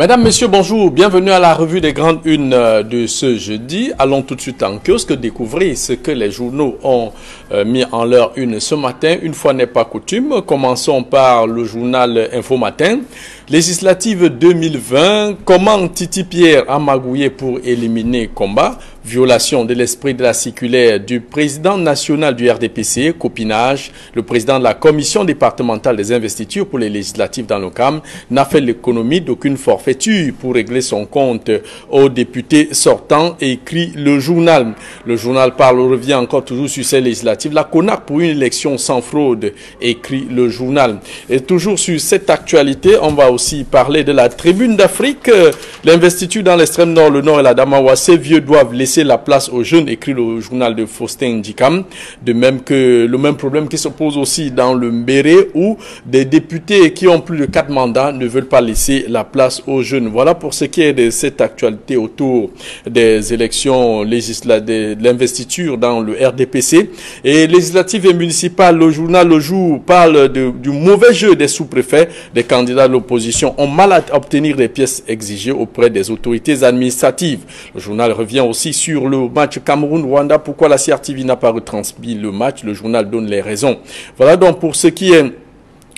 Mesdames, Messieurs, bonjour. Bienvenue à la revue des grandes unes de ce jeudi. Allons tout de suite en kiosque découvrir ce que les journaux ont mis en leur une ce matin. Une fois n'est pas coutume, commençons par le journal Info Matin. Législative 2020, comment Titi Pierre a magouillé pour éliminer Combat? Violation de l'esprit de la circulaire du président national du RDPC, copinage. Le président de la commission départementale des investitures pour les législatives dans le CAM n'a fait l'économie d'aucune forfaiture pour régler son compte aux députés sortants, écrit le journal. Le journal revient encore toujours sur ces législatives. La CONAC pour une élection sans fraude, écrit le journal. Et toujours sur cette actualité, on va aussi parler de la Tribune d'Afrique. L'investiture dans l'extrême nord, le nord et la Damawa, ces vieux doivent laisser la place aux jeunes, écrit le journal de Faustin Ndikam. De même que le même problème qui se pose aussi dans le Mbéré, où des députés qui ont plus de 4 mandats ne veulent pas laisser la place aux jeunes. Voilà pour ce qui est de cette actualité autour des élections législatives, de l'investiture dans le RDPC. Et législatives et municipales, le journal Le Jour parle du mauvais jeu des sous-préfets. Des candidats de l'opposition ont mal à obtenir les pièces exigées auprès des autorités administratives. Le journal revient aussi sur le match Cameroun-Rwanda. Pourquoi la CRTV n'a pas retransmis le match? Le journal donne les raisons. Voilà donc pour ce qui est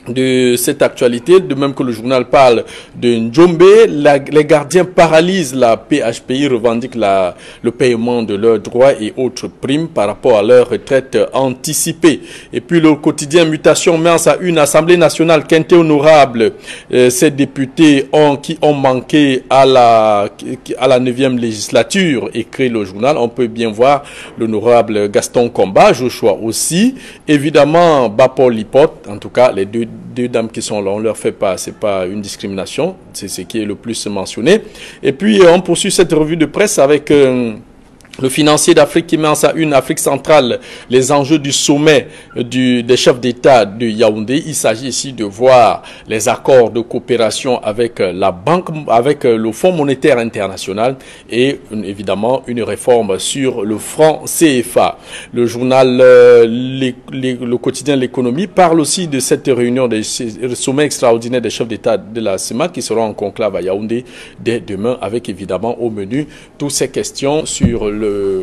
de cette actualité, de même que le journal parle de Njombe. Les gardiens paralysent la PHPI, revendiquent le paiement de leurs droits et autres primes par rapport à leur retraite anticipée. Et puis le quotidien Mutation met en sa une Assemblée nationale quinté honorable. Ces députés qui ont manqué à la 9e législature, écrit le journal. On peut bien voir l'honorable Gaston Combat, Joshua aussi, évidemment Bapol Lipot, en tout cas les deux dames qui sont là, on leur fait pas, c'est pas une discrimination, c'est ce qui est le plus mentionné. Et puis on poursuit cette revue de presse avec le financier d'Afrique qui met en sa une Afrique centrale, les enjeux du sommet des chefs d'État de Yaoundé. Il s'agit ici de voir les accords de coopération avec la banque, avec le Fonds monétaire international et évidemment une réforme sur le franc CFA. Le journal, le quotidien L'économie parle aussi de cette réunion des sommets extraordinaires des chefs d'État de la CEMAC qui seront en conclave à Yaoundé dès demain avec évidemment au menu toutes ces questions sur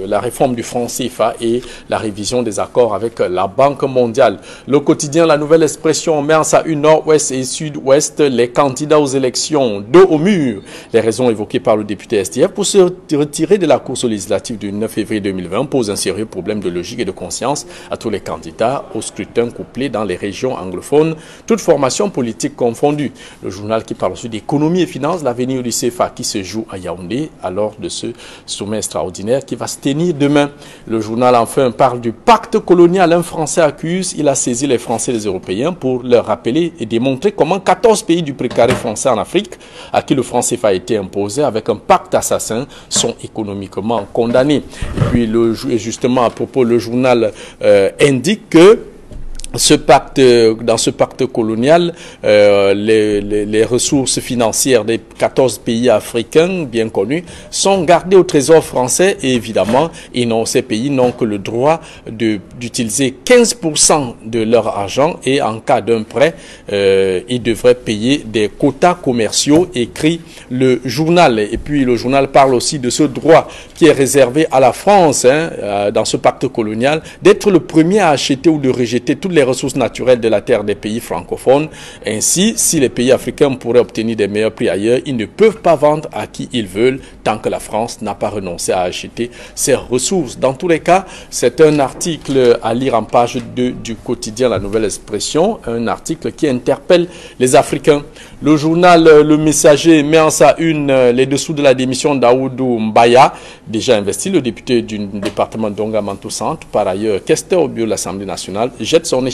la réforme du franc CFA et la révision des accords avec la Banque mondiale. Le quotidien La Nouvelle Expression met en sa une nord-ouest et sud-ouest les candidats aux élections dos au mur. Les raisons évoquées par le député SDF pour se retirer de la course législative du 9 février 2020 posent un sérieux problème de logique et de conscience à tous les candidats au scrutin couplé dans les régions anglophones, toutes formations politiques confondues. Le journal qui parle aussi d'économie et finances, l'avenir du CFA qui se joue à Yaoundé alors de ce sommet extraordinaire qui va se tenir demain. Le journal enfin parle du pacte colonial. Un Français accuse, il a saisi les Français et les Européens pour leur rappeler et démontrer comment 14 pays du précaré français en Afrique, à qui le franc CFA a été imposé avec un pacte assassin, sont économiquement condamnés. Et puis justement à propos, le journal indique que dans ce pacte colonial, les ressources financières des 14 pays africains bien connus sont gardées au trésor français et évidemment, ces pays n'ont que le droit d'utiliser 15% de leur argent et en cas d'un prêt, ils devraient payer des quotas commerciaux, écrit le journal. Et puis le journal parle aussi de ce droit qui est réservé à la France dans ce pacte colonial, d'être le premier à acheter ou de rejeter toutes les ressources naturelles de la terre des pays francophones. Ainsi, si les pays africains pourraient obtenir des meilleurs prix ailleurs, ils ne peuvent pas vendre à qui ils veulent tant que la France n'a pas renoncé à acheter ces ressources. Dans tous les cas, c'est un article à lire en page 2 du quotidien La Nouvelle Expression, un article qui interpelle les Africains. Le journal Le Messager met en sa une les dessous de la démission d'Aoudou Mbaya, déjà investi, le député du département d'Ongamantou Centre, par ailleurs questeur au bureau de l'Assemblée nationale, jette son écharpe.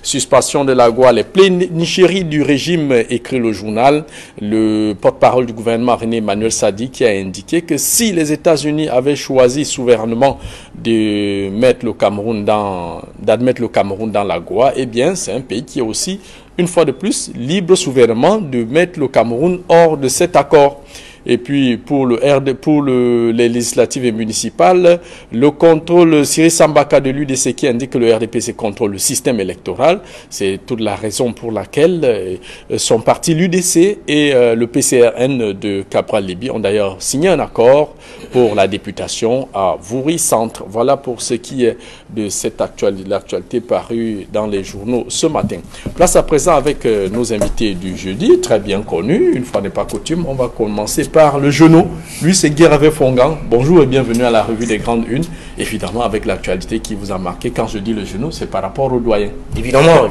Suspension de la loi, les plénicheries du régime, écrit le journal. Le porte-parole du gouvernement René Emmanuel Sadi qui a indiqué que si les États-Unis avaient choisi souverainement d'admettre le Cameroun dans la loi, eh bien c'est un pays qui est aussi une fois de plus libre souverainement de mettre le Cameroun hors de cet accord. Et puis pour les législatives et municipales, le contrôle, Cyril Sambaka de l'UDC qui indique que le RDPC contrôle le système électoral. C'est toute la raison pour laquelle son parti, l'UDC et le PCRN de Cabral-Libye ont d'ailleurs signé un accord pour la députation à Vouri Centre. Voilà pour ce qui est de cette l'actualité parue dans les journaux ce matin. Place à présent avec nos invités du jeudi, très bien connus, une fois n'est pas coutume. On va commencer par le genou. Lui, c'est Guiravé Fongan. Bonjour et bienvenue à la revue des grandes unes. Évidemment, avec l'actualité qui vous a marqué. Quand je dis le genou, c'est par rapport au doyen. Évidemment,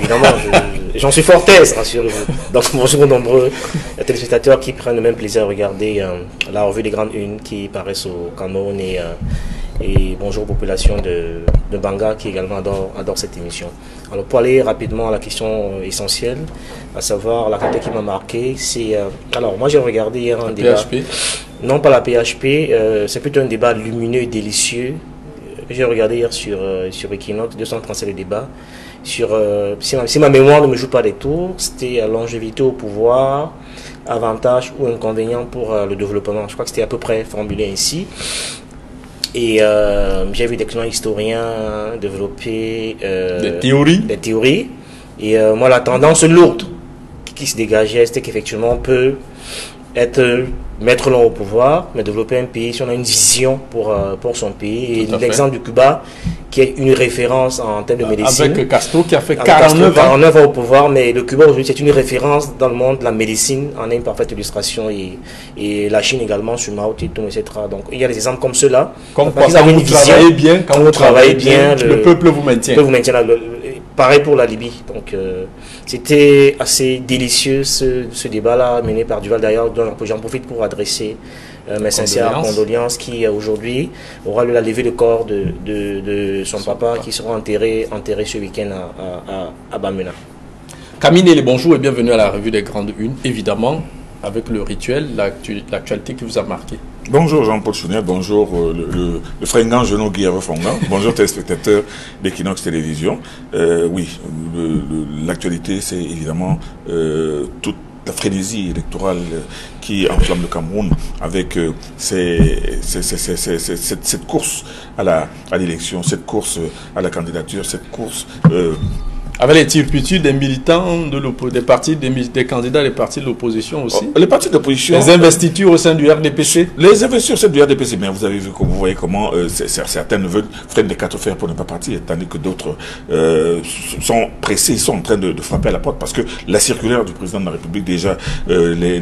j'en suis fort aise, rassurez-vous. Donc, bonjour aux nombreux téléspectateurs qui prennent le même plaisir à regarder la revue des grandes unes qui paraissent au Cameroun et bonjour aux populations de Banga qui également adorent cette émission. Alors, pour aller rapidement à la question essentielle, à savoir la qualité qui m'a marqué, c'est... alors, moi j'ai regardé hier un débat... PHP. Non, pas la PHP, c'est plutôt un débat lumineux et délicieux. J'ai regardé hier sur Equinox, 237 le débat. Si ma mémoire ne me joue pas des tours, c'était longévité au pouvoir, avantage ou inconvénient pour le développement. Je crois que c'était à peu près formulé ainsi. Et j'ai vu des clients historiens développer des théories. Et moi, la tendance lourde qui se dégageait, c'était qu'effectivement, on peut mettre l'homme au pouvoir, mais développer un pays si on a une vision pour son pays. Et l'exemple du Cuba, qui est une référence en termes de médecine. Avec Castro qui a fait 49 ans au pouvoir, mais le Cuba aujourd'hui c'est une référence dans le monde de la médecine, en est une parfaite illustration, et la Chine également sur Mao Tse-tung, etc. Donc il y a des exemples comme cela. Comme quoi, quand vous travaillez bien, le peuple vous maintient. Pareil pour la Libye. Donc c'était assez délicieux ce débat-là mené par Duval d'ailleurs, dont j'en profite pour adresser mes sincères condoléances, qui aujourd'hui aura la levée de corps de son papa qui sera enterré ce week-end à Bamena. Camille, bonjour et bienvenue à la revue des grandes unes, évidemment avec le rituel, l'actualité qui vous a marqué. Bonjour Jean-Paul Chounet, bonjour le fringant genou Guiravé Fongan, bonjour téléspectateurs d'Equinox Télévision. Oui, l'actualité c'est évidemment toute la frénésie électorale qui enflamme le Cameroun avec cette course à l'élection, cette course à la candidature, cette course... avec les turpitudes des militants des partis, des candidats des partis de l'opposition aussi. Les partis d'opposition. Les investitures au sein du RDPC. Les investitures au sein du RDPC. Mais vous avez vu, vous voyez comment certains veulent freiner des quatre fers pour ne pas partir, tandis que d'autres sont pressés, ils sont en train de frapper à la porte parce que la circulaire du président de la République déjà les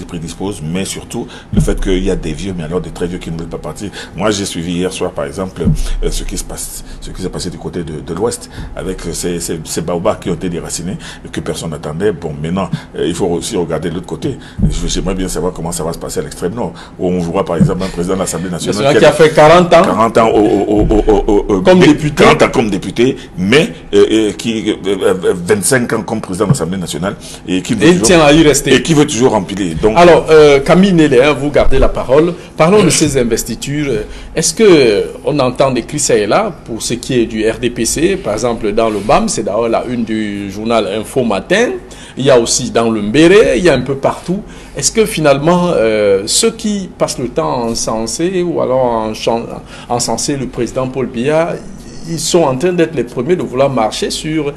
prédispose, mais surtout le fait qu'il y a des vieux, mais alors des très vieux qui ne veulent pas partir. Moi, j'ai suivi hier soir, par exemple, ce qui s'est passé du côté de l'Ouest avec ces baobabs qui ont été déracinés et que personne n'attendait. Bon, maintenant, il faut aussi regarder de l'autre côté. J'aimerais bien savoir comment ça va se passer à l'extrême nord, où on voit par exemple un président de l'Assemblée nationale qui a fait 40 ans, 40 ans comme député, 40 ans comme député, mais qui 25 ans comme président de l'Assemblée nationale et qui tient à y rester et qui veut toujours empiler. Donc, alors, Camille Nélé, vous gardez la parole. Parlons de ces investitures. Est-ce que on entend des cris ça et là pour ce qui est du RDPC, par exemple dans le BAM, c'est d'ailleurs la une du journal Info Matin. Il y a aussi dans le Mbéré, il y a un peu partout. Est-ce que finalement, ceux qui passent le temps à encenser ou alors encenser le président Paul Biya, ils sont en train d'être les premiers de vouloir marcher sur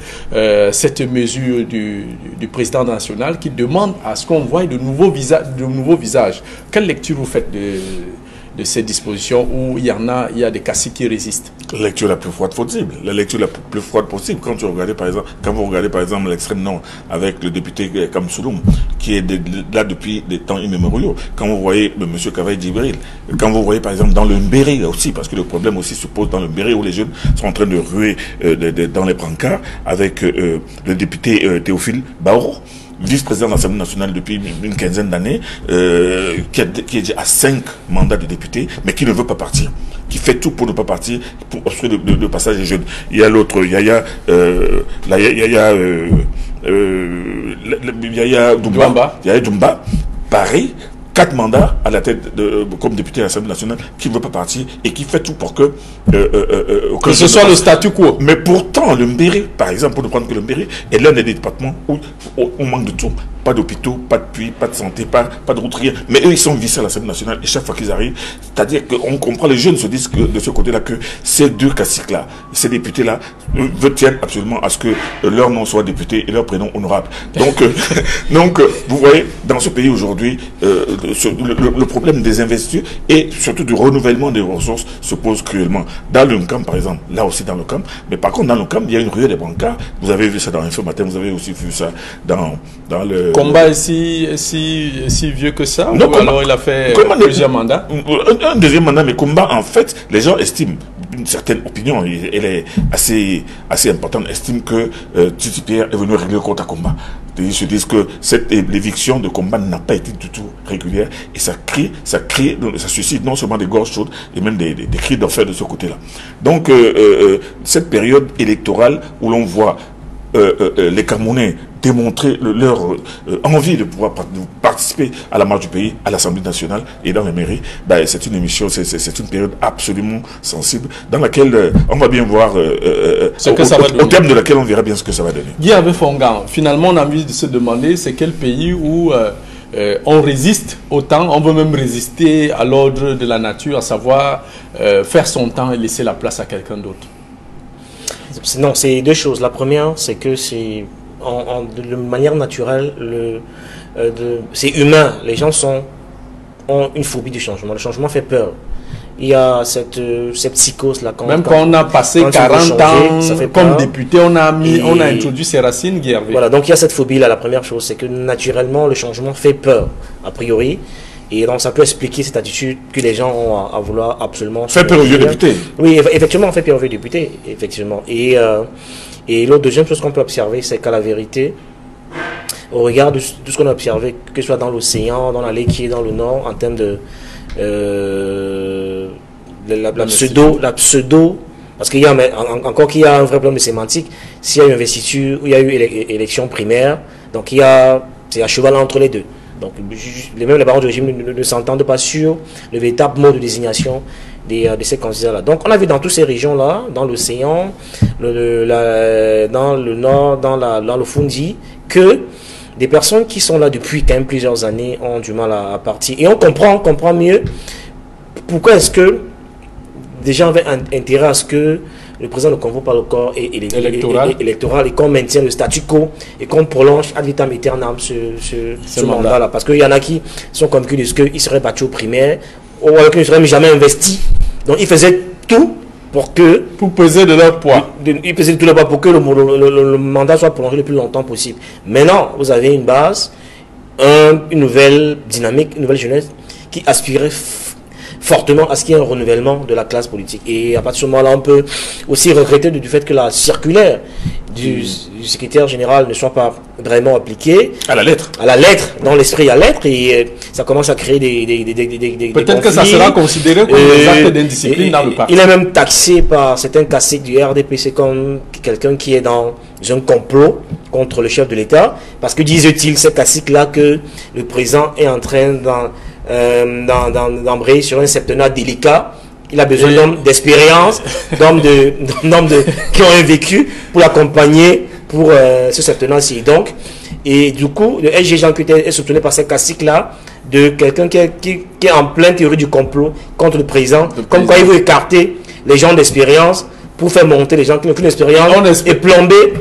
cette mesure du président national qui demande à ce qu'on voie de nouveaux visages. Quelle lecture vous faites de ces dispositions où il y a des caciques qui résistent? La lecture la plus froide possible. La lecture la plus froide possible. Quand vous regardez par exemple l'extrême nord avec le député Kamsouloum qui est là depuis des temps immémoriaux. Quand vous voyez le monsieur Kavaï Djibril, quand vous voyez par exemple dans le Mbéré aussi, parce que le problème aussi se pose dans le Mbéré où les jeunes sont en train de ruer dans les brancards avec le député Théophile Baoro, vice-président de l'Assemblée nationale depuis une quinzaine d'années, qui est à 5 mandats de député, mais qui ne veut pas partir, qui fait tout pour ne pas partir, pour obstruer le passage des jeunes. Il y a l'autre, Yaya Dumba, pareil. 4 mandats à la tête comme député à l'Assemblée nationale, qui ne veut pas partir et qui fait tout pour que ce soit le statu quo. Mais pourtant, le Mbéré, par exemple, pour ne prendre que le Mbéré, est l'un des départements où on manque de tout. Pas d'hôpitaux, pas de puits, pas de santé, pas de route, rien. Mais eux, ils sont vissés à l'Assemblée nationale et chaque fois qu'ils arrivent, c'est-à-dire qu'on comprend, les jeunes se disent que, de ce côté-là que ces deux caciques-là, ces députés-là, tiennent absolument à ce que leur nom soit député et leur prénom honorable. Donc, vous voyez, dans ce pays aujourd'hui, le problème des investitures et surtout du renouvellement des ressources se pose cruellement. Dans le camp, par exemple, là aussi dans le camp, mais par contre, dans le camp, il y a une ruée des brancards. Vous avez vu ça dans Info Matin, vous avez aussi vu ça dans le... Combat est si vieux que ça? Non, ou alors il a fait plusieurs mandats? Un deuxième mandat, mais Combat, en fait, les gens estiment, une certaine opinion, elle est assez importante, estiment que Titi Pierre est venu régler le compte à Combat. Ils se disent que l'éviction de Combat n'a pas été du tout régulière et ça suscite non seulement des gorges chaudes et même des cris d'enfer de ce côté-là. Donc, cette période électorale où l'on voit les Camerounais démontrer leur envie de pouvoir participer à la marche du pays, à l'Assemblée nationale et dans les mairies, c'est une émission, c'est une période absolument sensible dans laquelle on va bien voir, au terme de laquelle on verra bien ce que ça va donner. Guy Fongan, finalement on a envie de se demander c'est quel pays où on résiste au temps, on veut même résister à l'ordre de la nature, à savoir faire son temps et laisser la place à quelqu'un d'autre. Non, c'est deux choses. La première, c'est que c'est de manière naturelle, c'est humain. Les gens ont une phobie du changement. Le changement fait peur. Il y a cette psychose-là. Même quand on a passé 40 ans comme député, on a introduit ses racines, Guy Hervé. Voilà, donc il y a cette phobie-là. La première chose, c'est que naturellement, le changement fait peur, a priori. Et donc ça peut expliquer cette attitude que les gens ont à vouloir absolument... Fait peur aux vieux députés. Oui, effectivement, on fait peur aux vieux députés, effectivement. Et l'autre deuxième chose qu'on peut observer, c'est qu'à la vérité, au regard de tout ce qu'on a observé, que ce soit dans l'océan, dans la lake qui est dans le nord, en termes de la pseudo, parce qu'il y a encore qu'il y a un vrai problème de sémantique, s'il y a eu investiture, ou il y a eu élection primaire, donc c'est à cheval entre les deux. Donc, même les barons du régime ne s'entendent pas sur le véritable mode de désignation de ces candidats-là. Donc, on a vu dans toutes ces régions-là, dans l'océan, dans le nord, dans le Fundi, que des personnes qui sont là depuis quand même plusieurs années ont du mal à partir. Et on comprend mieux pourquoi est-ce que des gens avaient intérêt à ce que le président ne convoque pas le corps électoral et qu'on maintienne le statu quo et qu'on prolonge ad vitam aeternam ce mandat-là. Parce qu'il y en a qui sont convaincus qu'ils seraient battus aux primaires ou alors qu'ils ne seraient jamais investis. Donc ils faisaient tout pour peser de leur poids. Ils pesaient de tout leur poids pour que le mandat soit prolongé le plus longtemps possible. Maintenant, vous avez une base, une nouvelle dynamique, une nouvelle jeunesse qui aspirait fortement à ce qu'il y ait un renouvellement de la classe politique. Et à partir de ce moment-là, on peut aussi regretter du fait que la circulaire du secrétaire général ne soit pas vraiment appliquée. À la lettre. À la lettre, dans l'esprit à lettre, et ça commence à créer des peut-être que ça sera considéré comme des actes d'indiscipline dans le parti. Il est même taxé par certains caciques du RDPC comme quelqu'un qui est dans un complot contre le chef de l'État, parce que disent-ils, ces caciques-là, que le président est en train d'embrayer sur un septennat délicat. Il a besoin d'hommes d'expérience, d'hommes qui ont un vécu pour l'accompagner pour ce septennat-ci. Donc, et du coup, le SG Jean est soutenu par ces caciques-là de quelqu'un qui est en pleine théorie du complot contre le président, comme quoi il veut écarter les gens d'expérience pour faire monter les gens qui n'ont aucune expérience et plomber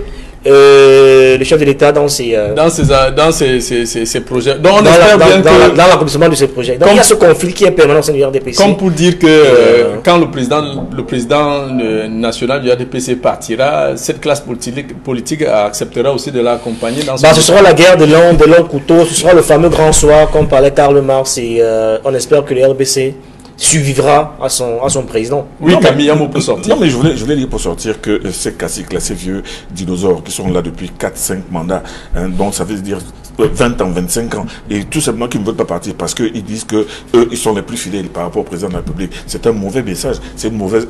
le chef de l'État dans ses projets. Donc on espère bien que dans l'accomplissement de ces projets. Donc il y a ce conflit qui est permanent au sein du RDPC. Comme pour dire que quand le président national du RDPC partira, cette classe politique acceptera aussi de l'accompagner dans ce sera la guerre de l'homme couteau, ce sera le fameux grand soir comme parlait Karl Marx et on espère que le RDPC survivra à son président. Oui, Camille, un mot pour sortir. Non, mais je voulais dire pour sortir que ces classiques, ces vieux dinosaures qui sont là depuis 4-5 mandats, donc ça veut dire 20 ans, 25 ans, et tout simplement qu'ils ne veulent pas partir parce qu'ils disent que eux, ils sont les plus fidèles par rapport au président de la République. C'est un mauvais message, c'est une mauvaise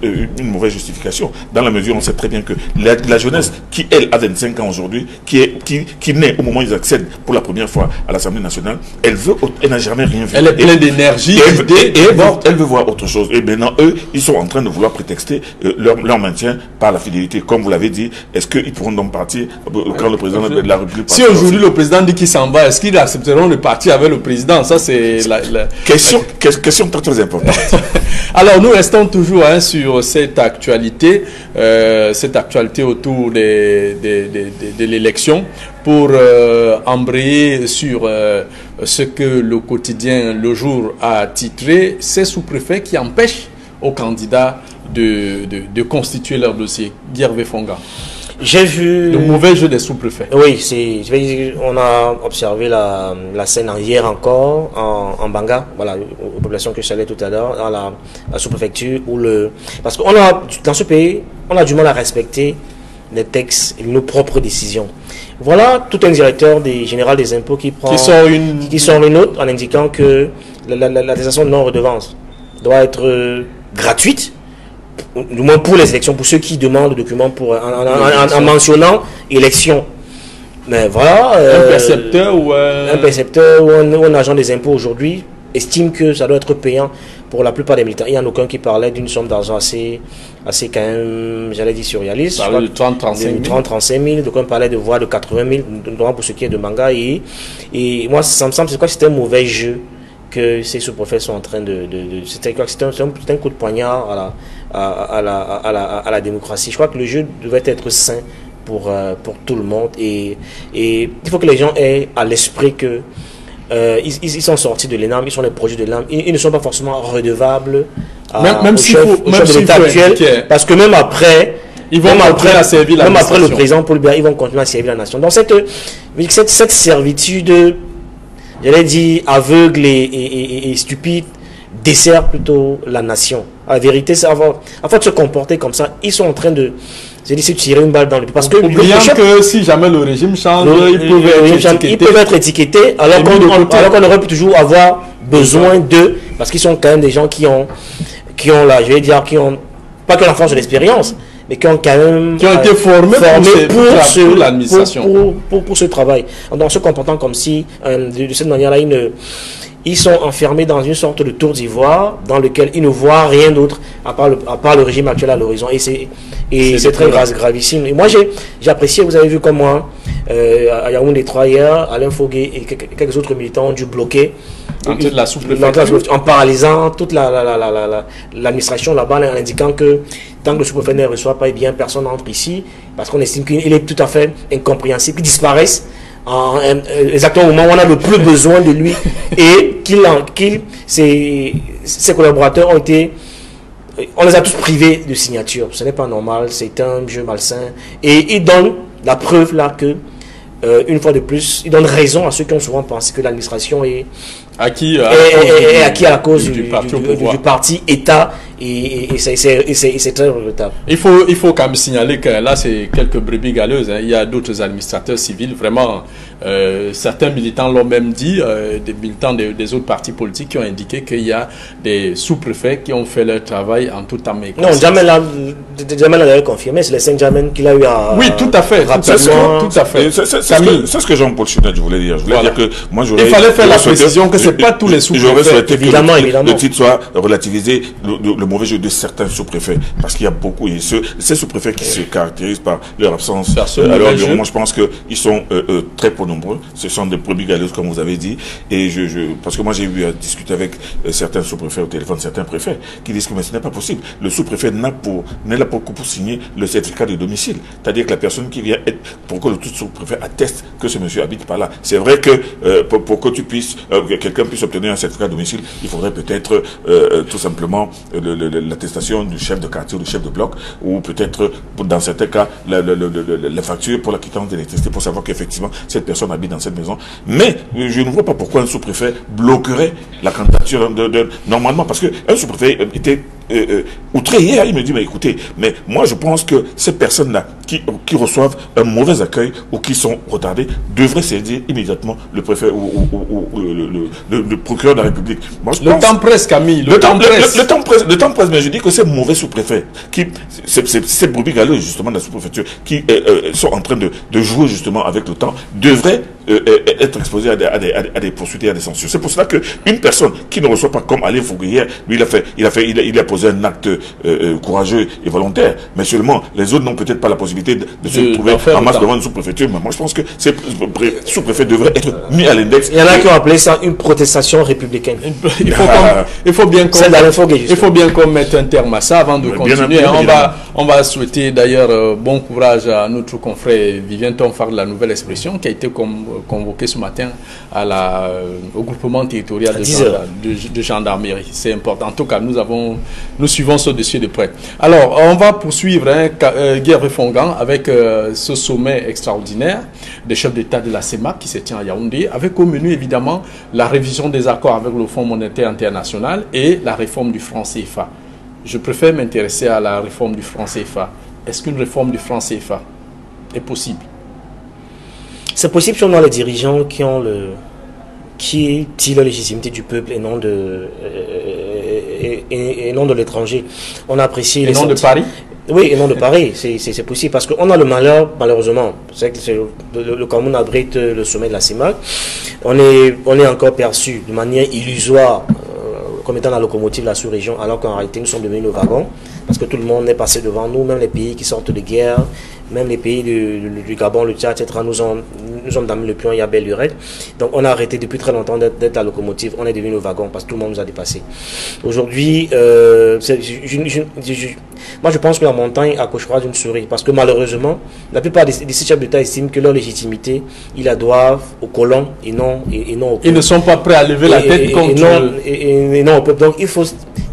justification. Dans la mesure où on sait très bien que la jeunesse qui, elle, a 25 ans aujourd'hui, qui naît au moment où ils accèdent pour la première fois à l'Assemblée nationale, elle n'a jamais rien vu. Elle est pleine d'énergie. Elle veut voir autre chose. Et maintenant, eux, ils sont en train de vouloir prétexter leur maintien par la fidélité. Comme vous l'avez dit, est-ce qu'ils pourront donc partir quand le président de la République... Si aujourd'hui le président dit qu'il s'en va, est-ce qu'ils accepteront de partir avec le président? Ça, c'est question très très importante. Alors, nous restons toujours sur cette actualité autour de l'élection pour embrayer sur ce que le quotidien Le Jour a titré « Ces sous-préfets qui empêchent aux candidats de constituer leur dossier ». Gervais Fonga. J'ai vu... Le mauvais jeu des sous-préfets. Oui, on a observé la scène hier encore en Banga, voilà, aux populations que je salais tout à l'heure, dans la sous-préfecture, parce qu'on a, dans ce pays, on a du mal à respecter les textes et nos propres décisions. Voilà tout un directeur général des impôts qui sort une note en indiquant que l'attestation de non-redevance doit être gratuite, du moins pour les élections, pour ceux qui demandent le document en mentionnant élection. Mais voilà. Un percepteur ou un agent des impôts aujourd'hui estime que ça doit être payant pour la plupart des militants. Il n'y en a aucun qui parlait d'une somme d'argent assez quand même, j'allais dire surréaliste. De 30-35 000. Donc on parlait de voix de 80 000, notamment pour ce qui est de Manga. Et moi, ça me semble que c'était un mauvais jeu que ces sous-préfets sont en train c'était un coup de poignard à la démocratie. Je crois que le jeu devait être sain pour tout le monde. Et il faut que les gens aient à l'esprit que ils sont sortis de l'ENAM, ils sont les projets de l'ENAM, ils ne sont pas forcément redevables au chef de l'État actuel, parce que même après, le président Paul Biya, ils vont continuer à servir la nation. Donc cette servitude, j'allais dire aveugle et stupide, dessert plutôt la nation. La vérité, c'est avant de se comporter comme ça, ils sont en train de tirer une balle dans le pied. Parce que que si jamais le régime change, ils peuvent être étiquetés, alors qu'on aurait pu toujours avoir besoin d'eux, parce qu'ils sont quand même des gens qui ont pas que la force de l'expérience, mais qui ont quand même été formés pour l'administration, pour ce travail. En se comportant comme si, de cette manière-là, ils sont enfermés dans une sorte de tour d'ivoire dans lequel ils ne voient rien d'autre à part le régime actuel à l'horizon. Et c'est très gravissime. Et moi, j'ai apprécié, vous avez vu comme moi, à Yaoundé 3 hier, Alain Fogué et quelques autres militants ont dû bloquer en paralysant toute l'administration là-bas, en indiquant que tant que le sous-préfet ne reçoit pas, bien personne n'entre ici, parce qu'on estime qu'il est tout à fait incompréhensible, qu'il disparaisse exactement au moment où on a le plus besoin de lui, et ses collaborateurs on les a tous privés de signature. Ce n'est pas normal, c'est un jeu malsain, et il donne la preuve là que une fois de plus, il donne raison à ceux qui ont souvent pensé que l'administration est acquis à la cause du parti État, et c'est très regrettable. Il faut quand même signaler que là, c'est quelques brebis galeuses. Il y a d'autres administrateurs civils, vraiment, certains militants l'ont même dit, des militants des autres partis politiques qui ont indiqué qu'il y a des sous-préfets qui ont fait leur travail en toute âme et conscience. Non, Jamel l'avait confirmé, c'est les 5 Jamel qu'il a eu à... Oui, tout à fait. Tout à fait. C'est ce que Jean-Paul Chunet, je voulais dire. Dire que moi, il fallait faire la précision que c'est pas tous les sous-préfets. J'aurais souhaité que le titre soit relativisé, le mauvais jeu de certains sous-préfets, parce qu'il y a beaucoup, ces sous-préfets qui se caractérisent par leur absence. Alors, moi, je pense qu'ils sont très peu nombreux. Ce sont des brebis galeuses, comme vous avez dit. Et parce que moi, j'ai eu à discuter avec certains sous-préfets au téléphone, certains préfets, qui disent que mais ce n'est pas possible. Le sous-préfet n'est là pour signer le certificat de domicile. C'est-à-dire que la personne qui vient pour que le sous-préfet atteste que ce monsieur habite par là. C'est vrai que pour que quelqu'un puisse obtenir un certificat de domicile, il faudrait peut-être tout simplement l'attestation du chef de quartier ou du chef de bloc, ou peut-être dans certains cas la facture pour la quittance d'électricité, pour savoir qu'effectivement cette personne habite dans cette maison. Mais je ne vois pas pourquoi un sous-préfet bloquerait la candidature normalement, parce qu'un sous-préfet outré hier. Il me dit, mais écoutez, mais moi je pense que ces personnes-là qui reçoivent un mauvais accueil ou qui sont retardées devraient saisir immédiatement le préfet ou le procureur de la République. Moi, je pense, temps presse, Camille. Le temps presse, mais je dis que ces mauvais sous-préfets, ces brebis galeuses justement de la sous-préfecture, qui sont en train de jouer justement avec le temps, devraient être exposés à des poursuites et à des censures. C'est pour cela qu'une personne qui ne reçoit pas comme Alain Fouguière, lui il a posé un acte courageux et volontaire, mais seulement les autres n'ont peut-être pas la possibilité de se trouver en masse devant une sous-préfecture. Mais moi je pense que ces sous-préfets devraient être mis à l'index. Il y en a qui ont appelé ça une protestation républicaine. Il faut bien qu'on mette un terme à ça avant de continuer. On va souhaiter d'ailleurs bon courage à notre confrère Vivien Tonfar de la Nouvelle Expression qui a été convoqué ce matin au groupement territorial de gendarmerie. C'est important. En tout cas, nous suivons ce dossier de près. Alors, on va poursuivre Guerre Refongan avec ce sommet extraordinaire des chefs d'État de la CEMAC qui se tient à Yaoundé, avec au menu évidemment la révision des accords avec le Fonds monétaire international et la réforme du franc CFA. Je préfère m'intéresser à la réforme du franc CFA. Est-ce qu'une réforme du franc CFA est possible? C'est possible si on a les dirigeants qui tirent la légitimité du peuple et non de l'étranger. On a apprécié et non de Paris. Oui, et non de Paris, c'est possible parce qu'on a le malheur, malheureusement, c'est que le Cameroun abrite le sommet de la CEMAC. On est encore perçu de manière illusoire comme étant la locomotive de la sous-région, alors qu'en réalité nous sommes devenus nos wagons, parce que tout le monde est passé devant nous, même les pays qui sortent de guerre, même les pays du Gabon, le Tchad, etc. nous ont damé le pion, il y a belle lurette. Donc on a arrêté depuis très longtemps d'être la locomotive, on est devenu nos wagons parce que tout le monde nous a dépassés. Aujourd'hui, moi je pense que la montagne accouchera d'une souris, parce que malheureusement, la plupart des chefs d'État estiment que leur légitimité, ils la doivent aux colons et non au peuple. Ils ne sont pas prêts à lever la tête contre et non au peuple. Donc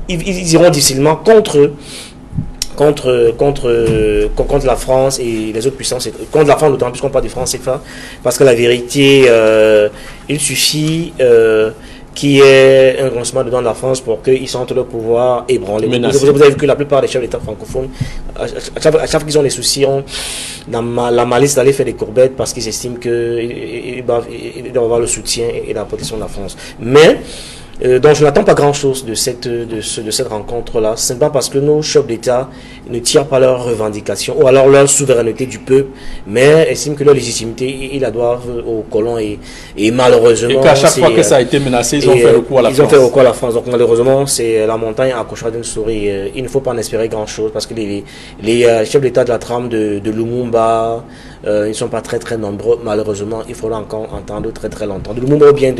ils iront difficilement contre la France et les autres puissances, contre la France d'autant plus qu'on parle de France CFA, parce que la vérité, il suffit qu'il y ait un grincement dedans de la France pour qu'ils sentent le pouvoir ébranlé. Vous avez vu que la plupart des chefs d'État francophones, à chaque fois qu'ils ont des soucis, ont la malice d'aller faire des courbettes parce qu'ils estiment qu'ils doivent avoir le soutien et la protection de la France. Mais donc je n'attends pas grand-chose de cette rencontre-là, simplement parce que nos chefs d'État ne tirent pas leurs revendications ou alors leur souveraineté du peuple, mais estiment que leur légitimité, ils la doivent aux colons et malheureusement... Et qu'à chaque fois que ça a été menacé, ils ont fait recours à la France. Ils ont fait recours à la France, donc malheureusement, c'est la montagne accouchera d'une souris. Il ne faut pas en espérer grand-chose parce que les chefs d'État de la trame de Lumumba, ils ne sont pas très très nombreux, malheureusement, il faudra encore entendre très très longtemps. De Lumumba ou bien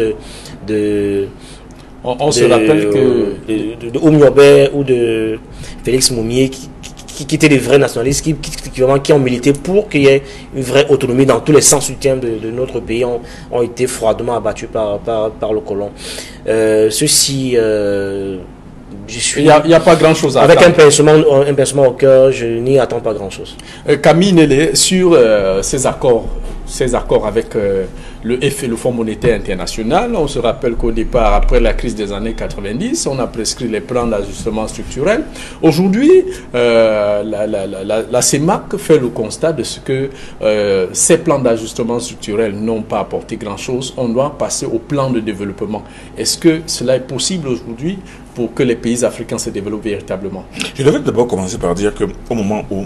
on se rappelle que de Oumyobé ou de Félix Moumié qui étaient des vrais nationalistes qui ont milité pour qu'il y ait une vraie autonomie dans tous les sens du terme de notre pays, ont été froidement abattus par le colon. Ceci il n'y a pas grand-chose à avec attendre. un pincement au cœur, je n'y attends pas grand-chose. Camille Nélé, sur ces accords avec le FMI, le Fonds monétaire international, on se rappelle qu'au départ, après la crise des années 90, on a prescrit les plans d'ajustement structurel. Aujourd'hui, la CEMAC fait le constat de ce que ces plans d'ajustement structurel n'ont pas apporté grand-chose. On doit passer au plan de développement. Est-ce que cela est possible aujourd'hui pour que les pays africains se développent véritablement? Je devrais d'abord commencer par dire qu'au moment où,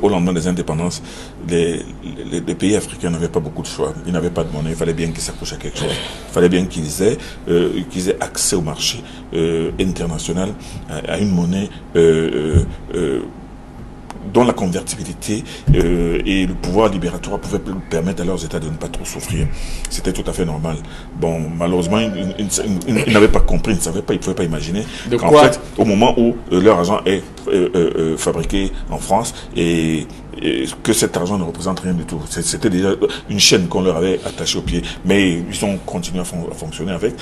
au lendemain des indépendances, les pays africains n'avaient pas beaucoup de choix. Ils n'avaient pas de monnaie, il fallait bien qu'ils s'accrochent à quelque chose. Il fallait bien qu'ils aient accès au marché international, à une monnaie dont la convertibilité et le pouvoir libératoire pouvaient permettre à leurs États de ne pas trop souffrir. C'était tout à fait normal. Bon, malheureusement, ils n'avaient pas compris, ils ne savaient pas, ils ne pouvaient pas imaginer qu'en fait, au moment où leur argent est fabriqué en France et que cet argent ne représente rien du tout. C'était déjà une chaîne qu'on leur avait attachée au pied. Mais ils ont continué à fonctionner avec.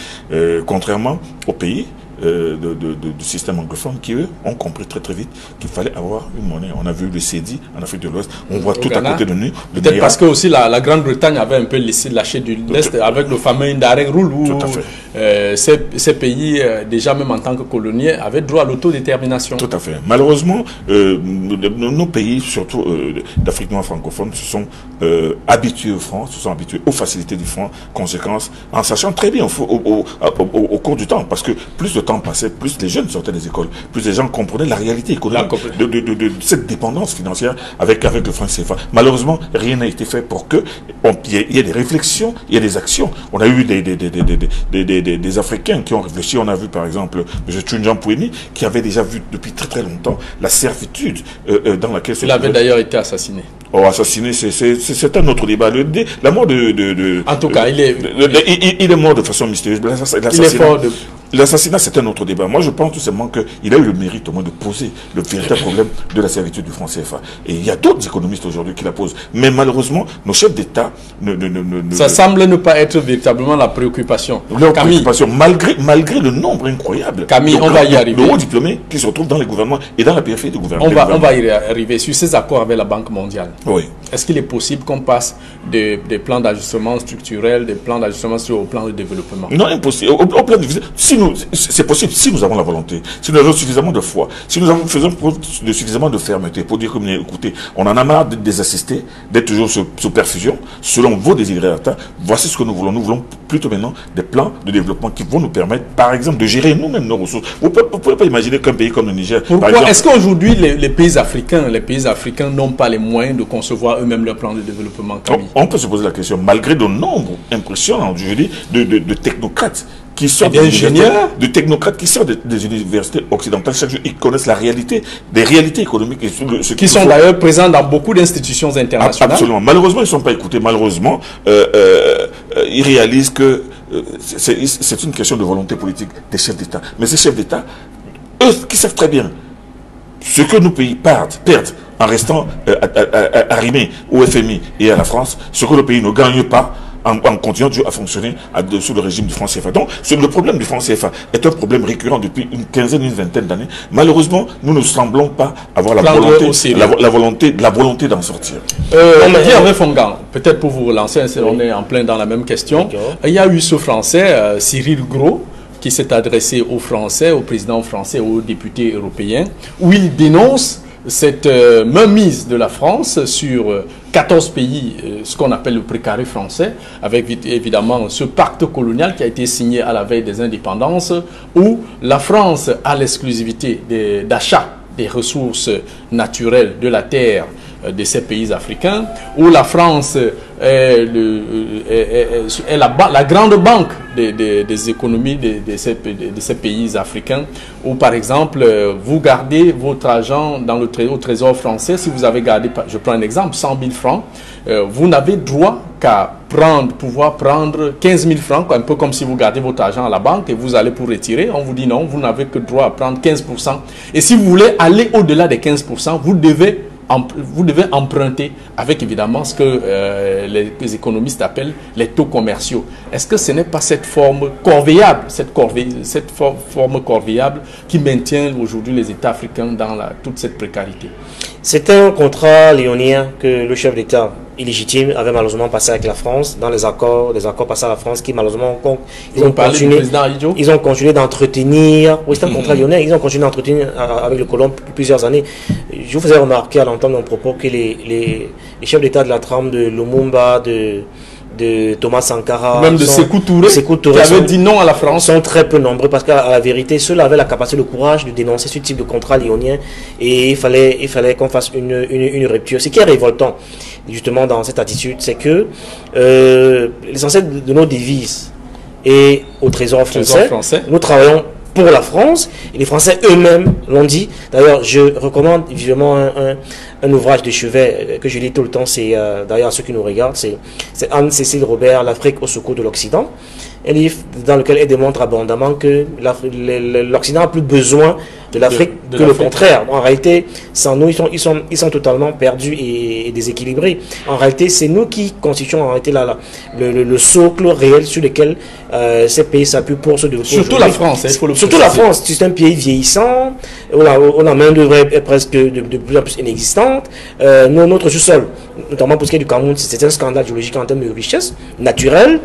Contrairement aux pays du système anglophone qui, eux, ont compris très très vite qu'il fallait avoir une monnaie. On a vu le CEDI en Afrique de l'Ouest, on voit tout à côté de nous. Peut-être parce que aussi la Grande-Bretagne avait un peu laissé lâcher du l'Est avec le fameux Indirect Rule où ces pays, déjà même en tant que colonies, avaient droit à l'autodétermination. Tout à fait. Malheureusement, nos pays, surtout d'Afrique noire francophone, se sont habitués au franc, se sont habitués aux facilités du franc, conséquence, en sachant très bien au cours du temps, parce que plus le temps passait, plus les jeunes sortaient des écoles, plus les gens comprenaient la réalité économique de cette dépendance financière avec le franc CFA. Malheureusement, rien n'a été fait pour que il y ait des réflexions, il y ait des actions. On a eu des Africains qui ont réfléchi. On a vu par exemple M. Tchunjan Poueni qui avait déjà vu depuis très très longtemps la servitude dans laquelle... Il avait d'ailleurs été assassiné. Oh, assassiné, c'est un autre débat. La mort en tout cas, il est mort de façon mystérieuse. L'assassinat, c'est un autre débat. Moi, je pense tout simplement qu'il a eu le mérite au moins de poser le véritable problème de la servitude du franc CFA. Et il y a d'autres économistes aujourd'hui qui la posent. Mais malheureusement, nos chefs d'État ça semble ne pas être véritablement la préoccupation. Leur préoccupation, malgré le nombre incroyable Camille, on va y arriver. De hauts diplômés qui se retrouvent dans les gouvernements et dans la périphérie du gouvernement. On va y arriver sur ces accords avec la Banque mondiale. Oui. Est-ce qu'il est possible qu'on passe des plans d'ajustement structurel, des plans d'ajustement au plan de développement? Non, impossible. Au plan de... C'est possible si nous avons la volonté, si nous avons suffisamment de foi, si nous faisons preuve de suffisamment de fermeté pour dire que, écoutez, on en a marre d'être désassistés, d'être toujours sous perfusion, selon vos désirata, voici ce que nous voulons. Nous voulons plutôt maintenant des plans de développement qui vont nous permettre, par exemple, de gérer nous-mêmes nos ressources. Vous ne pouvez pas imaginer qu'un pays comme le Niger... Pourquoi est-ce qu'aujourd'hui, les pays africains n'ont pas les moyens de concevoir eux-mêmes leur plan de développement? On peut se poser la question, malgré le nombre impressionnant, je dis, de technocrates qui sortent de technocrates qui sortent des universités occidentales. Chaque jour, ils connaissent la réalité, des réalités économiques. Qui sont d'ailleurs présents dans beaucoup d'institutions internationales. Absolument. Malheureusement, ils ne sont pas écoutés. Malheureusement, ils réalisent que c'est une question de volonté politique des chefs d'État. Mais ces chefs d'État, eux, qui savent très bien ce que nos pays perdent en restant arrimés au FMI et à la France, ce que nos pays ne gagnent pas en continuant à fonctionner sous le régime du franc CFA. Donc, le problème du franc CFA est un problème récurrent depuis une quinzaine, une vingtaine d'années. Malheureusement, nous ne semblons pas avoir la volonté d'en sortir. Pierre Fongan, peut-être pour vous relancer, on est en plein dans la même question. Il y a eu ce Français, Cyril Gros, qui s'est adressé aux Français, au président français, aux députés européens, où il dénonce cette mainmise de la France sur 14 pays, ce qu'on appelle le précaré français, avec évidemment ce pacte colonial qui a été signé à la veille des indépendances, où la France a l'exclusivité d'achat des ressources naturelles de la terre de ces pays africains, où la France est la grande banque des économies de ces pays africains, où par exemple, vous gardez votre argent au trésor français. Si vous avez gardé, je prends un exemple, 100 000 francs, vous n'avez droit qu'à pouvoir prendre 15 000 francs, un peu comme si vous gardez votre argent à la banque et vous allez pour retirer. On vous dit non, vous n'avez que droit à prendre 15%. Et si vous voulez aller au-delà des 15%, vous devez emprunter avec évidemment ce que les économistes appellent les taux commerciaux. Est-ce que ce n'est pas cette forme corvéable, forme corvéable qui maintient aujourd'hui les États africains dans toute cette précarité? C'est un contrat léonien que le chef d'État illégitime avait malheureusement passé avec la France, dans les accords passés à la France qui malheureusement ils ont continué d'entretenir. Oui, c'est un contrat lyonnais, ils ont continué d'entretenir avec le colon pour plusieurs années. Je vous faisais remarquer à l'entendre mon propos que les chefs d'État de la trame de Lumumba, de Thomas Sankara, même de Sékou Touré, qui avait dit non à la France, sont très peu nombreux parce qu'à la vérité, ceux-là avaient la capacité, le courage de dénoncer ce type de contrat lyonnien et il fallait qu'on fasse une rupture. Ce qui est révoltant, justement, dans cette attitude, c'est que l'essentiel de nos devises est au trésor français. Nous travaillons pour la France, et les Français eux-mêmes l'ont dit. D'ailleurs, je recommande vivement un ouvrage de chevet que je lis tout le temps, c'est d'ailleurs à ceux qui nous regardent, c'est Anne-Cécile Robert, L'Afrique au secours de l'Occident, un livre dans lequel elle démontre abondamment que l'Occident a plus besoin de l'Afrique que le contraire. En réalité, sans nous, ils sont totalement perdus et déséquilibrés. En réalité, c'est nous qui constituons en réalité le socle réel sur lequel ces pays s'appuient pour se développer. Surtout la France, il faut le Surtout préciser. la France, c'est un pays vieillissant, on a main d'œuvre presque de plus en plus inexistante. Notre sous-sol, notamment pour ce qui est du Cameroun, c'est un scandale géologique en termes de richesse naturelle.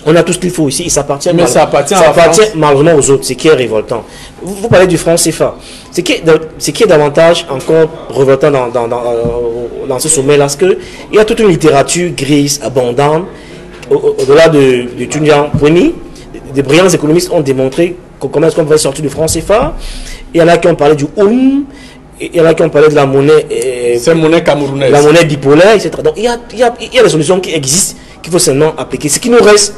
On a tout ce qu'il faut ici et ça appartient malheureusement aux autres, ce qui est révoltant. Vous parlez du franc CFA. Ce qui est davantage encore révoltant dans ce sommet-là, c'est qu'il y a toute une littérature grise, abondante, au-delà de Tunyan Pweni. Des brillants économistes ont démontré comment est-ce qu'on pouvait sortir du franc CFA. Il y en a qui ont parlé du OUM, il y en a qui ont parlé de la monnaie. C'est monnaie camerounaise. La monnaie bipolaire, etc. Donc il y a des solutions qui existent, qu'il faut seulement appliquer. Ce qui nous reste,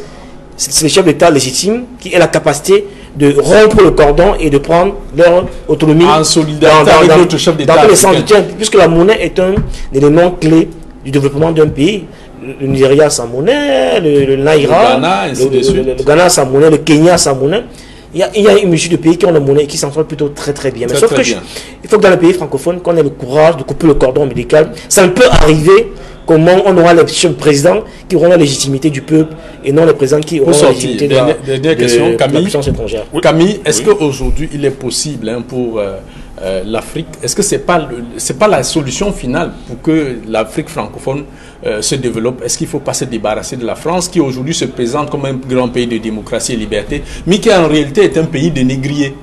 c'est le chef d'État légitime qui a la capacité de rompre le cordon et de prendre leur autonomie en solidarité avec notre chef d'État. Dans tous les sens du terme, puisque la monnaie est un élément clé du développement d'un pays. Le Nigeria a sa monnaie, le Naira, le Ghana a sa monnaie, le Kenya a sa monnaie. Il y a une multitude de pays qui ont la monnaie et qui s'en sortent plutôt très très bien. Mais sauf que il faut que dans les pays francophones, qu'on ait le courage de couper le cordon ombilical. Ça ne peut arriver comment on aura les présidents qui auront la légitimité du peuple et non les présidents qui auront la légitimité de la puissance étrangère. Oui. Camille, est-ce qu'aujourd'hui il est possible pour l'Afrique, est-ce que c'est pas la solution finale pour que l'Afrique francophone se développe? Est-ce qu'il ne faut pas se débarrasser de la France qui aujourd'hui se présente comme un grand pays de démocratie et liberté, mais qui en réalité est un pays de négriers?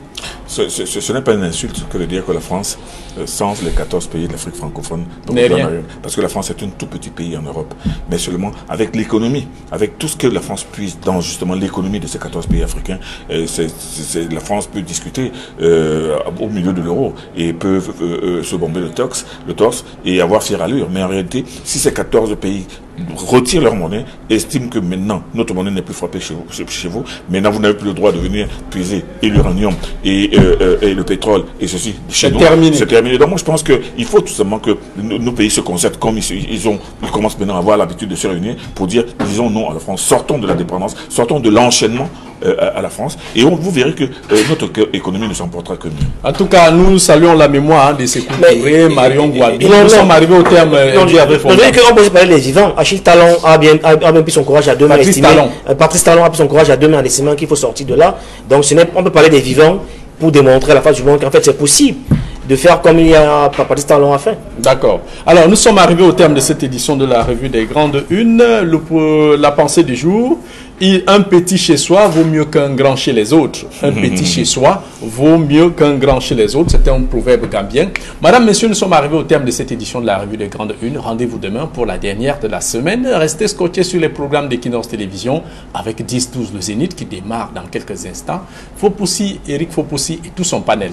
Ce n'est pas une insulte que de dire que la France, sans les 14 pays de l'Afrique francophone, n'est rien. Parce que la France est un tout petit pays en Europe, mais seulement avec l'économie, avec tout ce que la France puise dans justement l'économie de ces 14 pays africains, la France peut discuter au milieu de l'euro et peut se bomber le torse et avoir fière allure. Mais en réalité, si ces 14 pays retirent leur monnaie, estiment que maintenant notre monnaie n'est plus frappée chez vous, maintenant vous n'avez plus le droit de venir puiser et l'uranium et le pétrole et ceci chez nous. C'est terminé. Donc moi je pense qu'il faut tout simplement que nos pays se concertent comme ils commencent maintenant à avoir l'habitude de se réunir pour dire disons non à la France, sortons de la dépendance, sortons de l'enchaînement à la France et vous verrez que notre économie ne s'en portera que mieux. En tout cas, nous saluons la mémoire de Sékou Touré, Marion Gouabi. Nous sommes arrivés au terme du on peut parler des vivants. Achille Talon a bien pris son courage à deux mains. Patrice Talon a pris son courage à deux mains en estimant qu'il faut sortir de là. Donc on peut parler des vivants pour démontrer à la face du monde qu'en fait c'est possible de faire comme il y a Patrice Talon a fait. D'accord. Alors nous sommes arrivés au terme de cette édition de la revue des grandes unes. La pensée du jour. Un petit chez soi vaut mieux qu'un grand chez les autres. Un petit chez soi vaut mieux qu'un grand chez les autres. C'est un proverbe gambien. Madame, Messieurs, nous sommes arrivés au terme de cette édition de la revue des grandes unes. Rendez-vous demain pour la dernière de la semaine. Restez scotchés sur les programmes d'Equinox Télévision avec 10-12 le Zénith qui démarre dans quelques instants. Faupoussi, Eric Faupoussi et tout son panel.